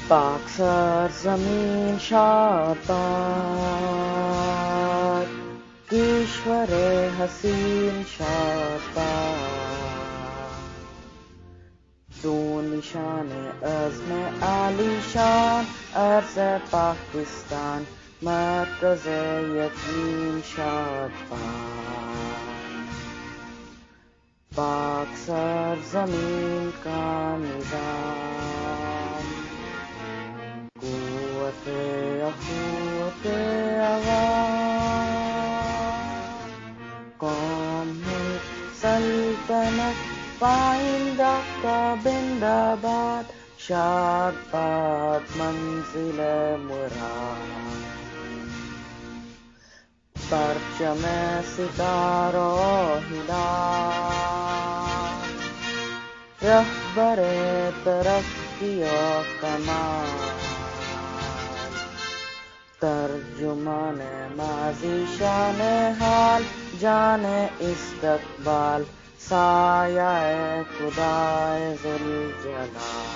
پاک سرزمین شادباد، کشور حسین شادباد، دو نشان عزم عالی شان، عرض پاکستان، مرکز یقین شادباد، پاک سرزمین کا نظام، قوت اخوت عوام، قوم ملک سلطنت پائندہ کا بندآباد، شادباد منزل مراد، پرچم ستاروں ہلال، رہبر ترقی و کمال، ترجمان ماضی شان حال، جان استقبال، سایہ خدائے ذوالجلال۔